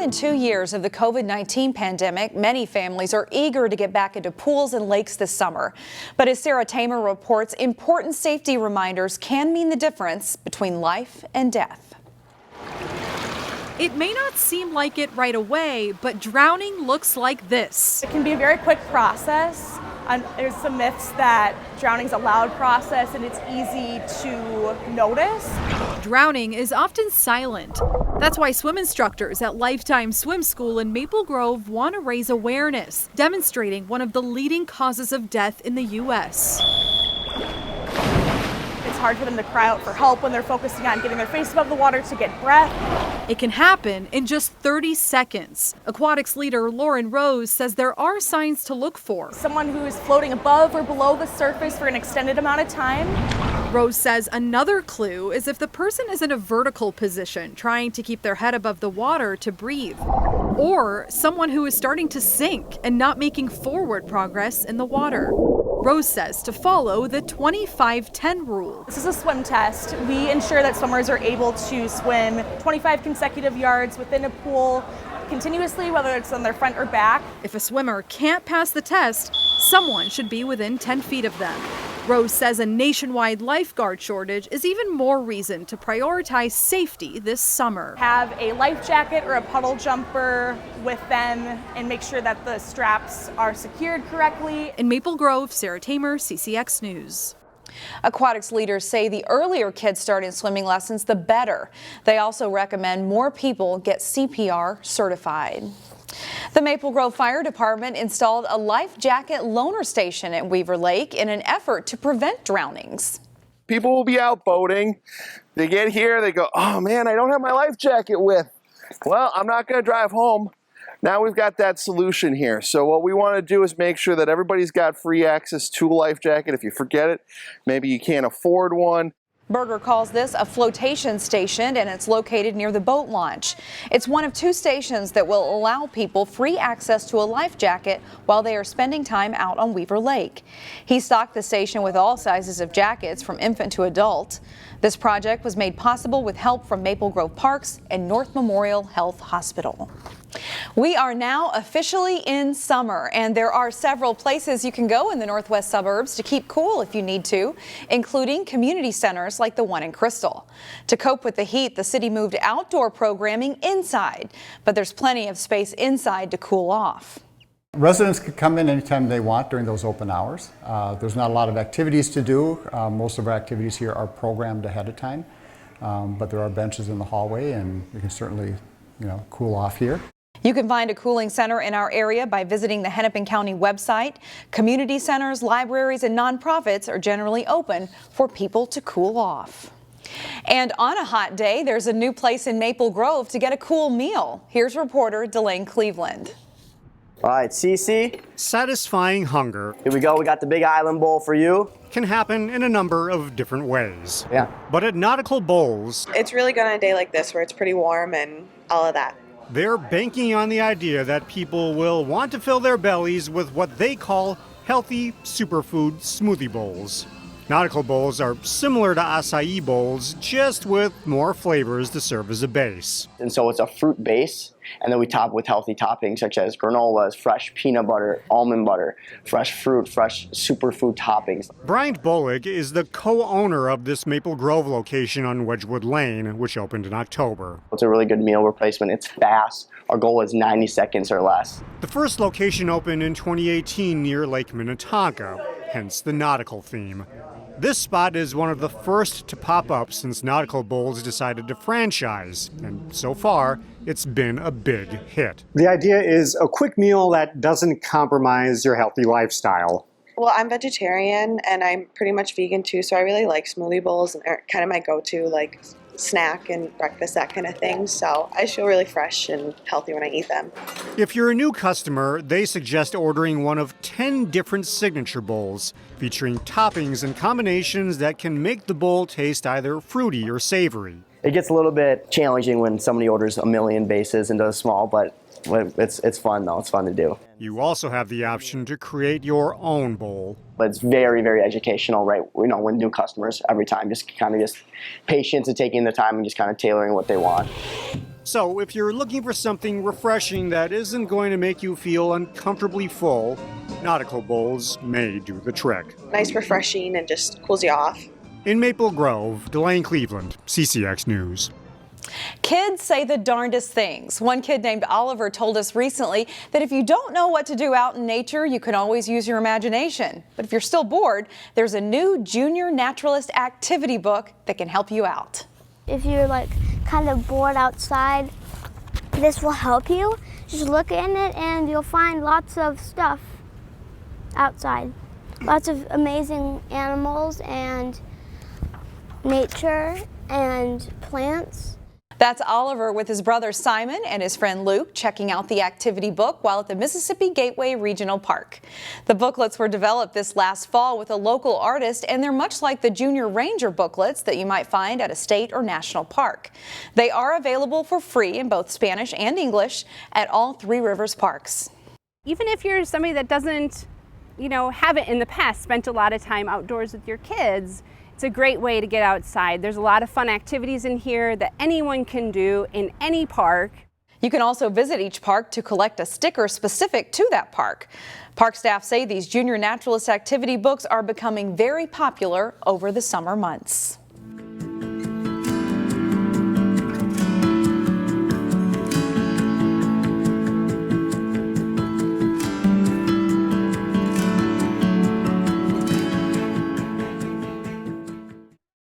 than 2 years of the COVID-19 pandemic, many families are eager to get back into pools and lakes this summer. But as Sarah Tamer reports, important safety reminders can mean the difference between life and death. It may not seem like it right away, but drowning looks like this. It can be a very quick process. There's some myths that drowning is a loud process and it's easy to notice. Drowning is often silent. That's why swim instructors at Lifetime Swim School in Maple Grove want to raise awareness, demonstrating one of the leading causes of death in the U.S. It's hard for them to cry out for help when they're focusing on getting their face above the water to get breath. It can happen in just 30 seconds. Aquatics leader Lauren Rose says there are signs to look for. Someone who is floating above or below the surface for an extended amount of time. Rose says another clue is if the person is in a vertical position, trying to keep their head above the water to breathe. Or someone who is starting to sink and not making forward progress in the water. Rose says to follow the 25-10 rule. This is a swim test. We ensure that swimmers are able to swim 25 consecutive yards within a pool continuously, whether it's on their front or back. If a swimmer can't pass the test, someone should be within 10 feet of them. Rose says a nationwide lifeguard shortage is even more reason to prioritize safety this summer. Have a life jacket or a puddle jumper with them and make sure that the straps are secured correctly. In Maple Grove, Sarah Tamer, CCX News. Aquatics leaders say the earlier kids start in swimming lessons, the better. They also recommend more people get CPR certified. The Maple Grove Fire Department installed a life jacket loaner station at Weaver Lake in an effort to prevent drownings. People will be out boating. They get here, they go, oh man, I don't have my life jacket with. Well, I'm not going to drive home. Now we've got that solution here. So what we want to do is make sure that everybody's got free access to a life jacket. If you forget it, maybe you can't afford one. Berger calls this a flotation station, and it's located near the boat launch. It's one of 2 stations that will allow people free access to a life jacket while they are spending time out on Weaver Lake. He stocked the station with all sizes of jackets from infant to adult. This project was made possible with help from Maple Grove Parks and North Memorial Health Hospital. We are now officially in summer, and there are several places you can go in the northwest suburbs to keep cool if you need to, including community centers like the one in Crystal. To cope with the heat, the city moved outdoor programming inside, but there's plenty of space inside to cool off. Residents can come in anytime they want during those open hours. There's not a lot of activities to do. Most of our activities here are programmed ahead of time, but there are benches in the hallway, and you can certainly, cool off here. You can find a cooling center in our area by visiting the Hennepin County website. Community centers, libraries, and nonprofits are generally open for people to cool off. And on a hot day, there's a new place in Maple Grove to get a cool meal. Here's reporter Delane Cleveland. All right, CC. Satisfying hunger. Here we go. We got the big island bowl for you. Can happen in a number of different ways. Yeah. But at Nautical Bowls, it's really good on a day like this where it's pretty warm and all of that. They're banking on the idea that people will want to fill their bellies with what they call healthy superfood smoothie bowls. Nautical Bowls are similar to acai bowls, just with more flavors to serve as a base. And so it's a fruit base, and then we top with healthy toppings such as granolas, fresh peanut butter, almond butter, fresh fruit, fresh superfood toppings. Bryant Bollig is the co-owner of this Maple Grove location on Wedgwood Lane, which opened in October. It's a really good meal replacement. It's fast. Our goal is 90 seconds or less. The first location opened in 2018 near Lake Minnetonka, hence the nautical theme. This spot is one of the first to pop up since Nautical Bowls decided to franchise, and so far, it's been a big hit. The idea is a quick meal that doesn't compromise your healthy lifestyle. Well, I'm vegetarian and I'm pretty much vegan too, so I really like smoothie bowls and they're kind of my go-to snack and breakfast, that kind of thing. So I feel really fresh and healthy when I eat them. If you're a new customer, they suggest ordering one of 10 different signature bowls, featuring toppings and combinations that can make the bowl taste either fruity or savory. It gets a little bit challenging when somebody orders a million bases and does small, but it's fun though. It's fun to do. You also have the option to create your own bowl. But it's very, very educational, right? With new customers every time, just patience and taking the time and just kind of tailoring what they want. So if you're looking for something refreshing that isn't going to make you feel uncomfortably full, Nautical Bowls may do the trick. Nice, refreshing, and just cools you off. In Maple Grove, Delane Cleveland, CCX News. Kids say the darndest things. One kid named Oliver told us recently that if you don't know what to do out in nature, you can always use your imagination. But if you're still bored, there's a new junior naturalist activity book that can help you out. If you're kind of bored outside, this will help you. Just look in it and you'll find lots of stuff outside. Lots of amazing animals and nature and plants. That's Oliver with his brother Simon and his friend Luke checking out the activity book while at the Mississippi Gateway Regional Park. The booklets were developed this last fall with a local artist, and they're much like the Junior Ranger booklets that you might find at a state or national park. They are available for free in both Spanish and English at all Three Rivers parks. Even if you're somebody that doesn't, haven't in the past spent a lot of time outdoors with your kids, it's a great way to get outside. There's a lot of fun activities in here that anyone can do in any park. You can also visit each park to collect a sticker specific to that park. Park staff say these junior naturalist activity books are becoming very popular over the summer months.